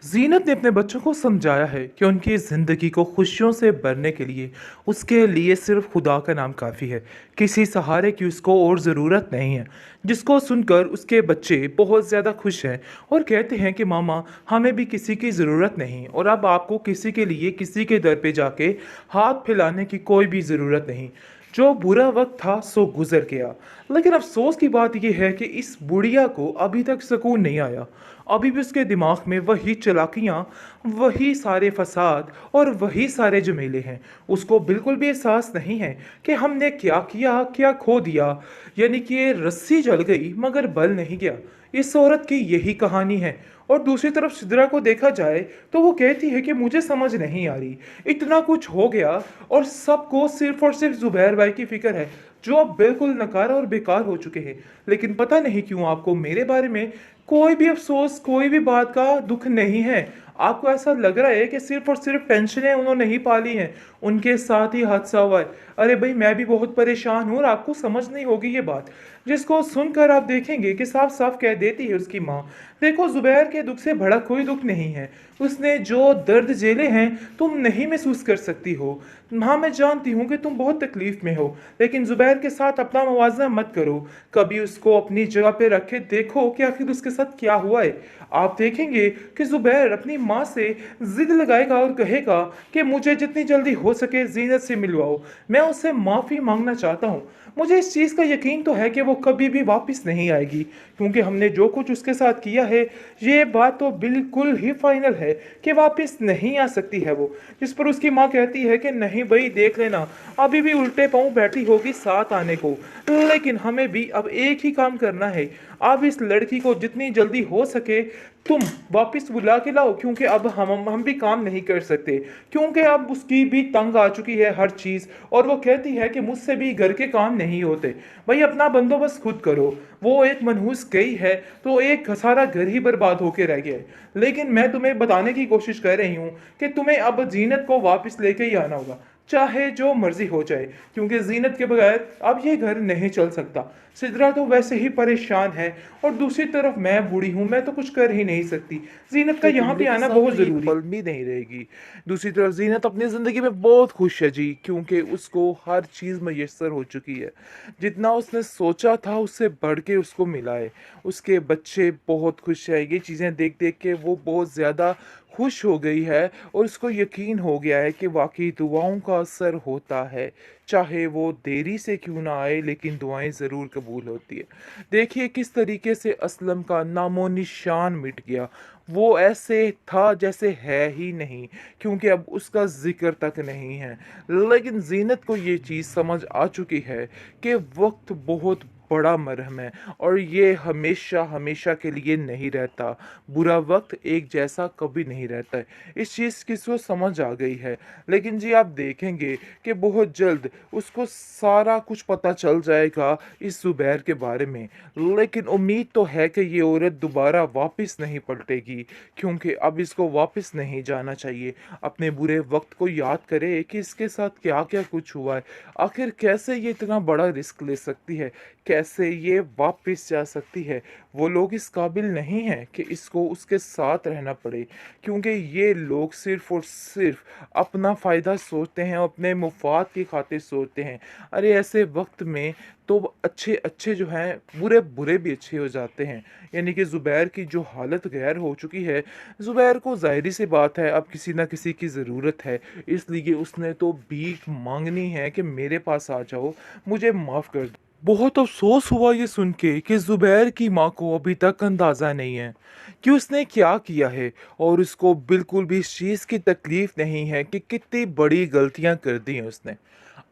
ज़ीनत ने अपने बच्चों को समझाया है कि उनकी ज़िंदगी को खुशियों से भरने के लिए उसके लिए सिर्फ खुदा का नाम काफ़ी है। किसी सहारे की उसको और ज़रूरत नहीं है। जिसको सुनकर उसके बच्चे बहुत ज़्यादा खुश हैं और कहते हैं कि मामा, हमें भी किसी की ज़रूरत नहीं और अब आपको किसी के लिए किसी के दर पे जाके हाथ फैलाने की कोई भी ज़रूरत नहीं। जो बुरा वक्त था सो गुजर गया। लेकिन अफसोस की बात यह है कि इस बुढ़िया को अभी तक सुकून नहीं आया। अभी भी उसके दिमाग में वही चालाकियाँ, वही सारे फसाद और वही सारे झमेले हैं। उसको बिल्कुल भी एहसास नहीं है कि हमने क्या किया, क्या खो दिया। यानी कि ये रस्सी जल गई मगर बल नहीं गया। इस औरत की यही कहानी है। और दूसरी तरफ सिद्रा को देखा जाए तो वो कहती है कि मुझे समझ नहीं आ रही, इतना कुछ हो गया और सबको सिर्फ और सिर्फ जुबैर भाई की फिक्र है, जो अब बिल्कुल नकारा और बेकार हो चुके हैं। लेकिन पता नहीं क्यों आपको मेरे बारे में कोई भी अफसोस, कोई भी बात का दुख नहीं है। आपको ऐसा लग रहा है कि सिर्फ और सिर्फ टेंशनें उन्होंने ही पाली हैं, उनके साथ ही हादसा हुआ है। अरे भाई, मैं भी बहुत परेशान हूँ और आपको समझ नहीं होगी ये बात। जिसको सुनकर आप देखेंगे कि साफ साफ कह देती है उसकी माँ, देखो जुबैर के दुख से बड़ा कोई दुख नहीं है। उसने जो दर्द झेले हैं तुम नहीं महसूस कर सकती हो। हाँ, मैं जानती हूँ कि तुम बहुत तकलीफ में हो, लेकिन जुबैर के साथ अपना मुवाजना मत करो। कभी उसको अपनी जगह पे रखे देखो कि आखिर उसके साथ क्या हुआ है। आप देखेंगे कि जुबैर अपनी माँ से जिद लगाएगा और कहेगा कि मुझे जितनी जल्दी हो सके जीनत से मिलवाओ, मैं उससे माफ़ी मांगना चाहता हूँ। मुझे इस चीज़ का यकीन तो है कि वो कभी भी वापस नहीं आएगी, क्योंकि हमने जो कुछ उसके साथ किया है ये बात तो बिल्कुल ही फाइनल है कि वापस नहीं आ सकती है वो। जिस पर उसकी माँ कहती है कि नहीं भाई, देख लेना, अभी भी उल्टे पांव बैठी होगी साथ आने को, लेकिन हमें भी अब एक ही काम करना है। अब इस लड़की को जितनी जल्दी हो सके तुम वापस बुला के लाओ, क्योंकि अब हम भी काम नहीं कर सकते, क्योंकि अब उसकी भी तंग आ चुकी है हर चीज़। और वो कहती है कि मुझसे भी घर के काम नहीं होते। भाई, अपना बंदोबस्त खुद करो। वो एक मनहूस गई है तो एक सारा घर ही बर्बाद होके रह गया है। लेकिन मैं तुम्हें बताने की कोशिश कर रही हूँ कि तुम्हें अब जीनत को वापस लेके ही आना होगा, चाहे जो मर्जी हो जाए, क्योंकि जीनत के बगैर अब ये घर नहीं चल सकता। सिद्रा तो वैसे ही परेशान है और दूसरी तरफ मैं बूढ़ी हूँ, मैं तो कुछ कर ही नहीं सकती। जीनत का के यहाँ पे जिंदगी के आना साथ बहुत तो एक ज़रूरी। पल भी नहीं रहेगी। दूसरी तरफ जीनत अपनी ज़िंदगी में बहुत खुश है जी, क्योंकि उसको हर चीज़ मैसर हो चुकी है। जितना उसने सोचा था उससे बढ़ के उसको मिला है। उसके बच्चे बहुत खुश है, ये चीज़ें देख देख के वो बहुत ज़्यादा खुश हो गई है और उसको यकीन हो गया है कि वाकई दुआओं का असर होता है। चाहे वो देरी से क्यों ना आए, लेकिन दुआएं ज़रूर कबूल होती है। देखिए किस तरीके से असलम का नामो निशान मिट गया। वो ऐसे था जैसे है ही नहीं, क्योंकि अब उसका जिक्र तक नहीं है। लेकिन जीनत को ये चीज़ समझ आ चुकी है कि वक्त बहुत बड़ा मरहम है और ये हमेशा हमेशा के लिए नहीं रहता। बुरा वक्त एक जैसा कभी नहीं रहता है। इस चीज़ की उसको समझ आ गई है। लेकिन जी आप देखेंगे कि बहुत जल्द उसको सारा कुछ पता चल जाएगा इस जुबैर के बारे में। लेकिन उम्मीद तो है कि ये औरत दोबारा वापस नहीं पलटेगी, क्योंकि अब इसको वापस नहीं जाना चाहिए। अपने बुरे वक्त को याद करे कि इसके साथ क्या क्या कुछ हुआ है। आखिर कैसे ये इतना बड़ा रिस्क ले सकती है, कैसे ये वापस जा सकती है। वो लोग इस काबिल नहीं हैं कि इसको उसके साथ रहना पड़े, क्योंकि ये लोग सिर्फ और सिर्फ अपना फ़ायदा सोचते हैं, अपने मुफाद की खातिर सोचते हैं। अरे ऐसे वक्त में तो अच्छे अच्छे जो हैं, बुरे बुरे भी अच्छे हो जाते हैं। यानी कि ज़ुबैर की जो हालत गैर हो चुकी है, ज़ुबैर को ज़ाहिर सी बात है अब किसी ना किसी की ज़रूरत है, इसलिए उसने तो भीख मांगनी है कि मेरे पास आ जाओ, मुझे माफ़ कर दो। बहुत अफसोस हुआ ये सुन के कि ज़ुबैर की माँ को अभी तक अंदाज़ा नहीं है कि उसने क्या किया है, और उसको बिल्कुल भी इस चीज़ की तकलीफ़ नहीं है कि कितनी बड़ी गलतियाँ कर दी हैं उसने।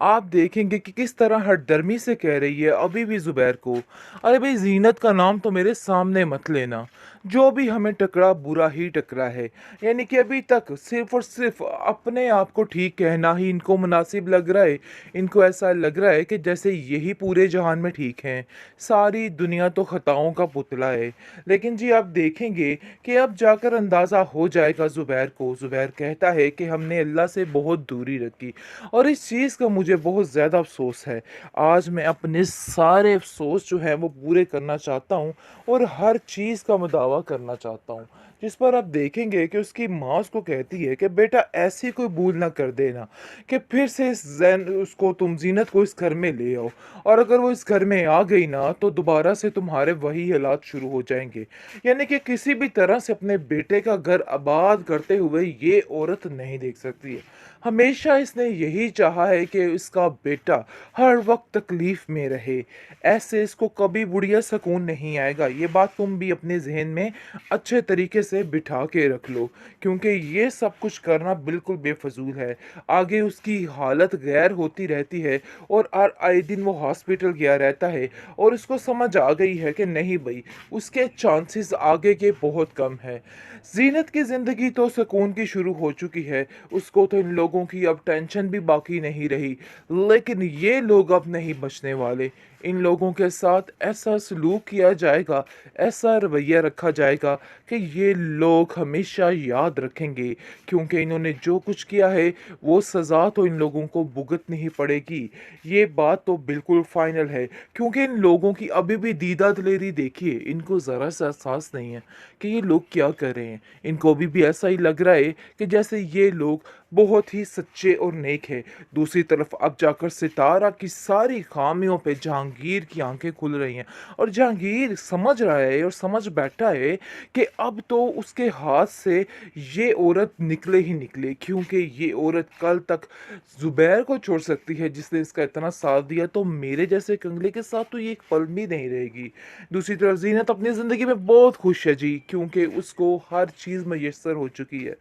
आप देखेंगे कि किस तरह हठधर्मी से कह रही है अभी भी ज़ुबैर को, अरे भाई ज़ीनत का नाम तो मेरे सामने मत लेना, जो भी हमें टकरा बुरा ही टकरा है। यानी कि अभी तक सिर्फ और सिर्फ अपने आप को ठीक कहना ही इनको मुनासिब लग रहा है। इनको ऐसा लग रहा है कि जैसे यही पूरे जहान में ठीक हैं, सारी दुनिया तो खताओं का पुतला है। लेकिन जी आप देखेंगे कि अब जाकर अंदाज़ा हो जाएगा ज़ुबैर को। ज़ुबैर कहता है कि हमने अल्लाह से बहुत दूरी रखी, और इस चीज़ का मुझे बहुत ज़्यादा अफ़सोस है। आज मैं अपने सारे अफ़सोस जो हैं वो पूरे करना चाहता हूँ और हर चीज़ का मुदावा करना चाहता हूँ। जिस पर आप देखेंगे कि उसकी माँ उसको कहती है कि बेटा ऐसी कोई भूल ना कर देना कि फिर से इस जैन उसको तुम ज़ीनत को इस घर में ले आओ, और अगर वो इस घर में आ गई ना तो दोबारा से तुम्हारे वही हालात शुरू हो जाएंगे। यानी कि किसी भी तरह से अपने बेटे का घर आबाद करते हुए ये औरत नहीं देख सकती है। हमेशा इसने यही चाहा है कि इसका बेटा हर वक्त तकलीफ में रहे। ऐसे इसको कभी बुढ़िया सुकून नहीं आएगा। ये बात तुम भी अपने जहन में अच्छे तरीके से बिठा के रख लो, क्योंकि ये सब कुछ करना बिल्कुल बेफजूल है। आगे उसकी हालत गैर होती रहती है और हर आए दिन वो हॉस्पिटल गया रहता है, और उसको समझ आ गई है कि नहीं भाई, उसके चांसेस आगे के बहुत कम है। जीनत की ज़िंदगी तो सुकून की शुरू हो चुकी है, उसको तो इन लोगों की अब टेंशन भी बाकी नहीं रही। लेकिन ये लोग अब नहीं बचने वाले। इन लोगों के साथ ऐसा सलूक किया जाएगा, ऐसा रवैया रखा जाएगा कि ये लोग हमेशा याद रखेंगे, क्योंकि इन्होंने जो कुछ किया है वो सज़ा तो इन लोगों को भुगतनी ही पड़ेगी। ये बात तो बिल्कुल फाइनल है, क्योंकि इन लोगों की अभी भी दीदा दिलेरी देखिए, इनको ज़रा सा एहसास नहीं है कि ये लोग क्या कर रहे हैं। इनको अभी भी ऐसा ही लग रहा है कि जैसे ये लोग बहुत ही सच्चे और नेक है। दूसरी तरफ अब जाकर सितारा की सारी खामियों पे जहांगीर की आंखें खुल रही हैं, और जहांगीर समझ रहा है और समझ बैठा है कि अब तो उसके हाथ से ये औरत निकले ही निकले, क्योंकि ये औरत कल तक जुबैर को छोड़ सकती है जिसने इसका इतना साथ दिया, तो मेरे जैसे कंगले के साथ तो ये एक पल भी नहीं रहेगी। दूसरी तरफ जीनत अपनी ज़िंदगी में बहुत खुश है जी, क्योंकि उसको हर चीज़ मैसर हो चुकी है।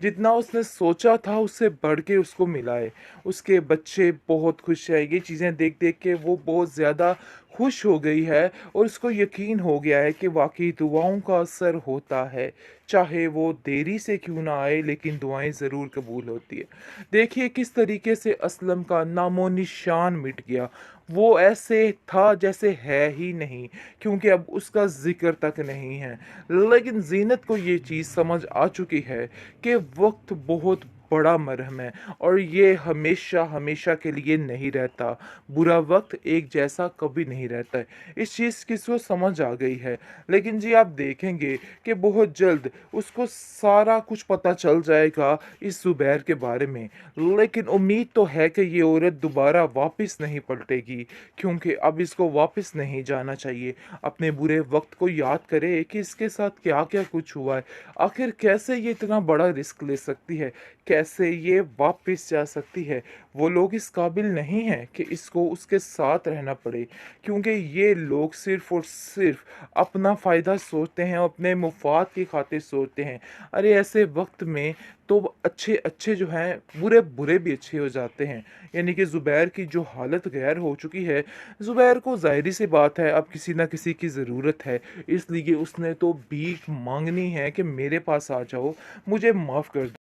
जितना उसने सोचा था उससे बढ़ के उसको मिला है। उसके बच्चे बहुत खुश हैं, ये चीज़ें देख देख के वो बहुत ज़्यादा खुश हो गई है, और उसको यकीन हो गया है कि वाकई दुआओं का असर होता है। चाहे वो देरी से क्यों ना आए, लेकिन दुआएं ज़रूर कबूल होती है। देखिए किस तरीके से असलम का नामो निशान मिट गया। वो ऐसे था जैसे है ही नहीं, क्योंकि अब उसका ज़िक्र तक नहीं है। लेकिन ज़ीनत को ये चीज़ समझ आ चुकी है कि वक्त बहुत बड़ा मरहम है, और ये हमेशा हमेशा के लिए नहीं रहता। बुरा वक्त एक जैसा कभी नहीं रहता है। इस चीज़ की इसको समझ आ गई है। लेकिन जी आप देखेंगे कि बहुत जल्द उसको सारा कुछ पता चल जाएगा इस ज़ुबैर के बारे में। लेकिन उम्मीद तो है कि ये औरत दोबारा वापस नहीं पलटेगी, क्योंकि अब इसको वापस नहीं जाना चाहिए। अपने बुरे वक्त को याद करे कि इसके साथ क्या क्या कुछ हुआ है। आखिर कैसे ये इतना बड़ा रिस्क ले सकती है, कैसे ये वापस जा सकती है। वो लोग इस काबिल नहीं हैं कि इसको उसके साथ रहना पड़े, क्योंकि ये लोग सिर्फ़ और सिर्फ़ अपना फ़ायदा सोचते हैं, अपने मुफ़ाद की खातिर सोचते हैं। अरे ऐसे वक़्त में तो अच्छे अच्छे जो हैं, बुरे बुरे भी अच्छे हो जाते हैं। यानी कि ज़ुबैर की जो हालत गैर हो चुकी है, ज़ुबैर को ज़ाहिर सी बात है अब किसी न किसी की ज़रूरत है, इसलिए उसने तो भीख माँगनी है कि मेरे पास आ जाओ, मुझे माफ़ कर दो।